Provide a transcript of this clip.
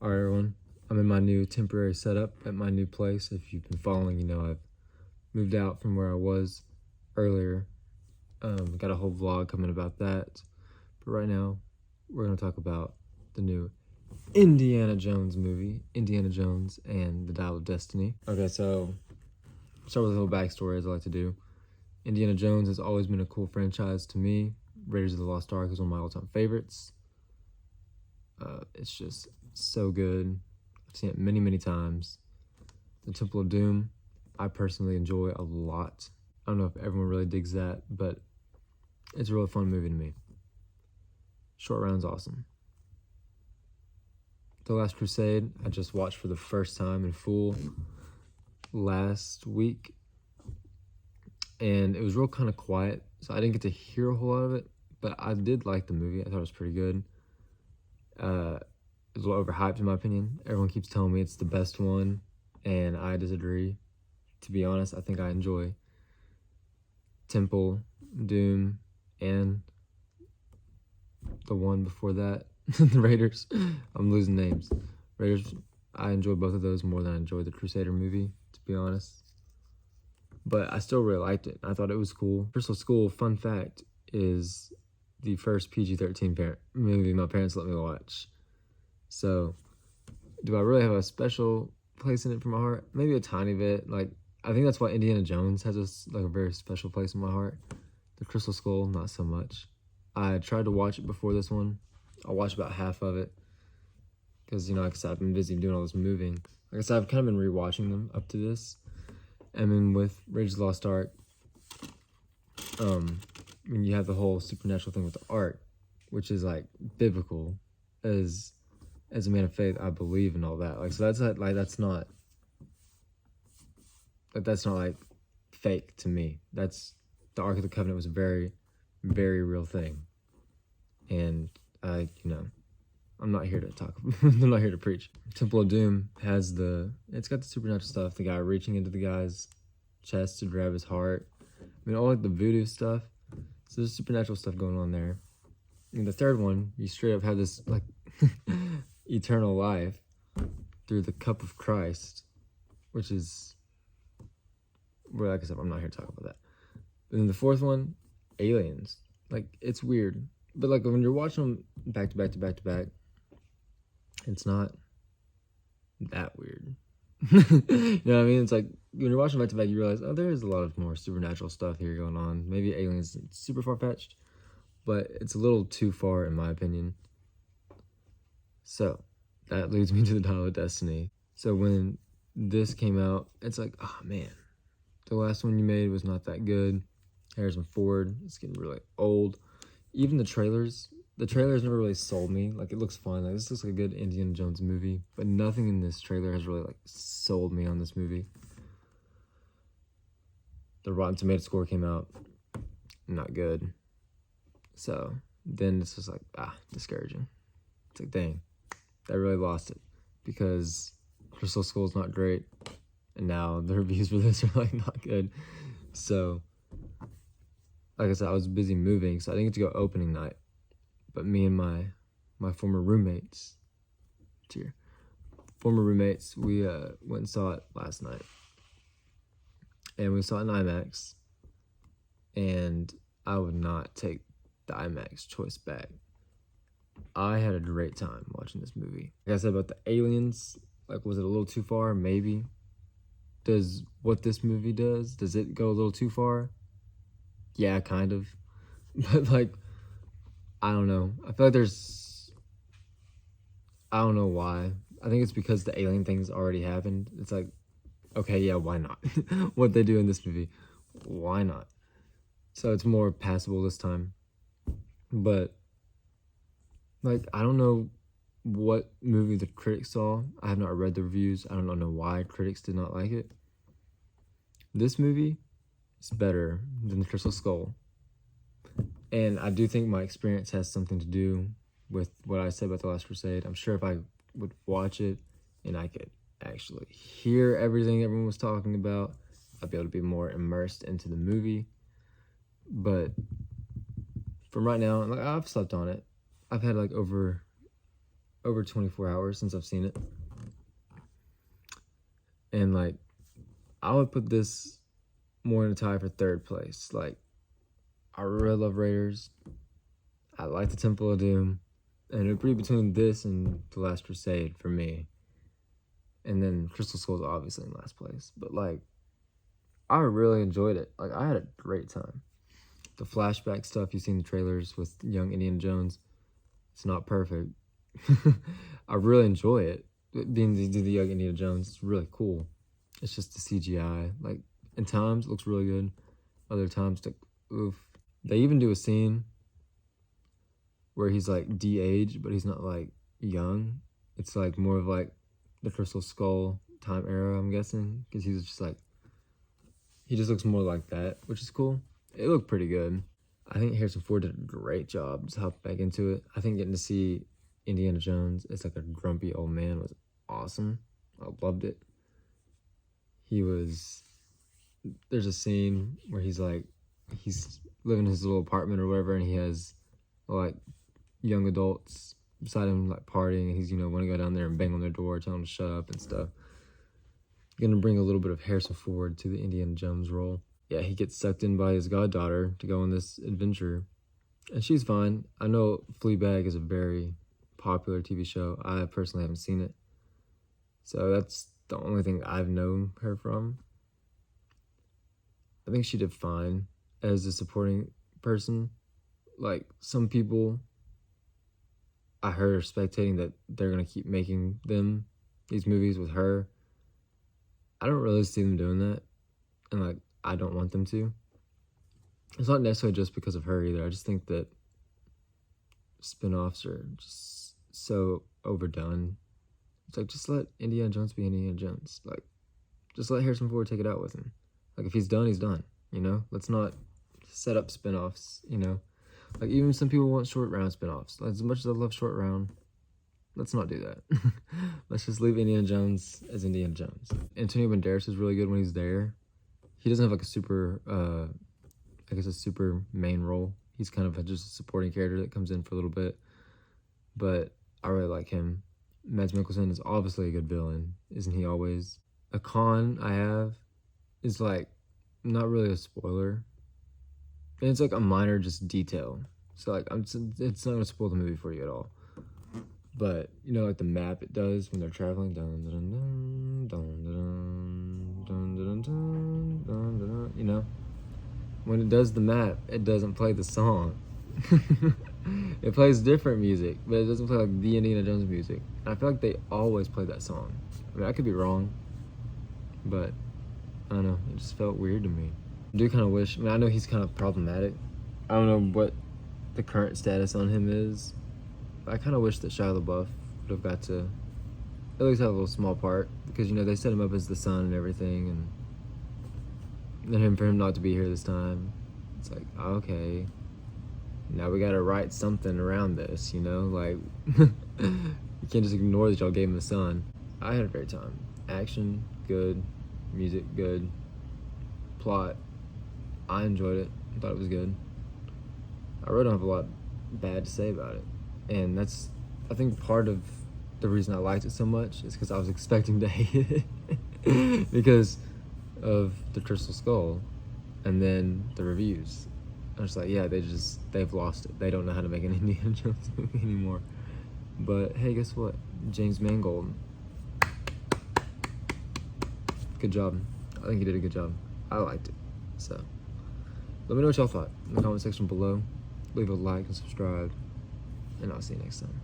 All right, everyone. I'm in my new temporary setup at my new place. If you've been following, you know I've moved out from where I was earlier. Got a whole vlog coming about that. But right now, we're going to talk about the new Indiana Jones movie, Indiana Jones and the Dial of Destiny. Okay, so start with a little backstory, as I like to do. Indiana Jones has always been a cool franchise to me. Raiders of the Lost Ark is one of my all-time favorites. It's just so good. I've seen it many, many times. The Temple of Doom, I personally enjoy a lot. I don't know if everyone really digs that, but it's a really fun movie to me. Short Round's awesome. The Last Crusade, I just watched for the first time in full last week. And it was real kind of quiet, so I didn't get to hear a whole lot of it, but I did like the movie. I thought it was pretty good. It was a little overhyped in my opinion. Everyone keeps telling me it's the best one, and I disagree. To be honest, I think I enjoy Temple, Doom, and the one before that, the Raiders. I'm losing names. Raiders, I enjoy both of those more than I enjoyed the Crusader movie, to be honest. But I still really liked it. I thought it was cool. Crystal Skull, fun fact, is the first PG-13 movie my parents let me watch. So, do I really have a special place in it for my heart? Maybe a tiny bit. Like, I think that's why Indiana Jones has a very special place in my heart. The Crystal Skull, not so much. I tried to watch it before this one. I watched about half of it. Because, you know, like I said, I've been busy doing all this moving. Like I said, I've kind of been rewatching them up to this. And then with Raiders of the Lost Ark, you have the whole supernatural thing with the Ark, which is like biblical. As a man of faith, I believe in all that. Like, so that's not like fake to me. That's the Ark of the Covenant was a very, very real thing. And I'm not here to talk. I'm not here to preach. Temple of Doom has it's got the supernatural stuff. The guy reaching into the guy's chest to grab his heart. I mean, all like the voodoo stuff. So there's supernatural stuff going on there. And the third one, you straight up have this like eternal life through the cup of Christ, which is, well, like I said, I'm not here to talk about that. But then the fourth one, aliens. Like, it's weird. But like when you're watching them back to back to back to back, it's not that weird. You know what I mean? It's like when you're watching back to back, you realize, oh, there is a lot of more supernatural stuff here going on. Maybe aliens super far-fetched, but it's a little too far in my opinion. So that leads me to the Dial of Destiny. So when this came out, it's like, oh man, the last one you made was not that good. Harrison Ford, it's getting really old. Even the trailers never really sold me. Like, it looks fun. Like, this looks like a good Indiana Jones movie, but nothing in this trailer has really like sold me on this movie. The Rotten Tomato score came out, not good. So then it's just like, discouraging. It's like, dang, I really lost it because Crystal Skull's not great, and now the reviews for this are like not good. So, like I said, I was busy moving, so I didn't get to go opening night. But me and my former roommates, we went and saw it last night. And we saw it in IMAX. And I would not take the IMAX choice back. I had a great time watching this movie. Like I said about the aliens, like, was it a little too far? Maybe. Does what this movie does it go a little too far? Yeah, kind of. But like, I don't know. I feel like I don't know why. I think it's because the alien thing's already happened. It's like, okay, yeah, why not? What they do in this movie, why not? So it's more passable this time. But like, I don't know what movie the critics saw. I have not read the reviews. I don't know why critics did not like it. This movie is better than the Crystal Skull. And I do think my experience has something to do with what I said about The Last Crusade. I'm sure if I would watch it and I could actually hear everything everyone was talking about, I'd be able to be more immersed into the movie. But from right now, like, I've slept on it. I've had like over over 24 hours since I've seen it. And like, I would put this more in a tie for third place. Like, I really love Raiders. I like the Temple of Doom. And it would be between this and The Last Crusade for me. And then Crystal Skull's obviously in last place. But like, I really enjoyed it. Like, I had a great time. The flashback stuff you've seen the trailers with young Indiana Jones, it's not perfect. I really enjoy it. Being the young Indiana Jones, it's really cool. It's just the CGI. Like, in times, it looks really good. Other times, like, oof. They even do a scene where he's, like, de-aged, but he's not, like, young. It's, like, more of, like, the Crystal Skull time era, I'm guessing. Because he's just, like, he just looks more like that, which is cool. It looked pretty good. I think Harrison Ford did a great job to hop back into it. I think getting to see Indiana Jones as, like, a grumpy old man was awesome. I loved it. There's a scene where he's living in his little apartment or whatever, and he has like young adults beside him like partying, and he's want to go down there and bang on their door, tell them to shut up and stuff. Gonna bring a little bit of Harrison Ford to the Indiana Jones role. Yeah, he gets sucked in by his goddaughter to go on this adventure, and she's fine. I know Fleabag is a very popular TV show. I personally haven't seen it, so that's the only thing I've known her from. I think she did fine as a supporting person. Like, some people I heard are spectating that they're going to keep making these movies with her. I don't really see them doing that. And, like, I don't want them to. It's not necessarily just because of her either. I just think that spinoffs are just so overdone. It's like, just let Indiana Jones be Indiana Jones. Like, just let Harrison Ford take it out with him. Like, if he's done, he's done, Let's not set up spinoffs, Like, even some people want short round spinoffs. Like, as much as I love short round, let's not do that. Let's just leave Indiana Jones as Indiana Jones. Antonio Banderas is really good when he's there. He doesn't have, like, a super, a super main role. He's kind of just a supporting character that comes in for a little bit. But I really like him. Mads Mikkelsen is obviously a good villain, isn't he always? A con I have is, like, not really a spoiler. And it's, like, a minor just detail. So, like, it's not going to spoil the movie for you at all. But, like, the map it does when they're traveling. Dun, dun, dun, dun, dun, dun, dun, dun, dun, dun, dun, when it does the map, it doesn't play the song. It plays different music, but it doesn't play, like, the Indiana Jones music. And I feel like they always play that song. I mean, I could be wrong, but I don't know. It just felt weird to me. I do kind of wish, I know he's kind of problematic. I don't know what the current status on him is, but I kind of wish that Shia LaBeouf would have got to at least have a little small part, because, they set him up as the son and everything, and then for him not to be here this time, it's like, okay, now we gotta write something around this, like, you can't just ignore that y'all gave him a son. I had a great time. Action, good. Music, good. Plot, I enjoyed it. I thought it was good. I really don't have a lot bad to say about it. And that's, I think, part of the reason I liked it so much is because I was expecting to hate it because of the Crystal Skull and then the reviews. I was like, yeah, they've lost it. They don't know how to make an Indiana Jones movie anymore. But hey, guess what? James Mangold. Good job. I think he did a good job. I liked it. So, let me know what y'all thought in the comment section below. Leave a like and subscribe. And I'll see you next time.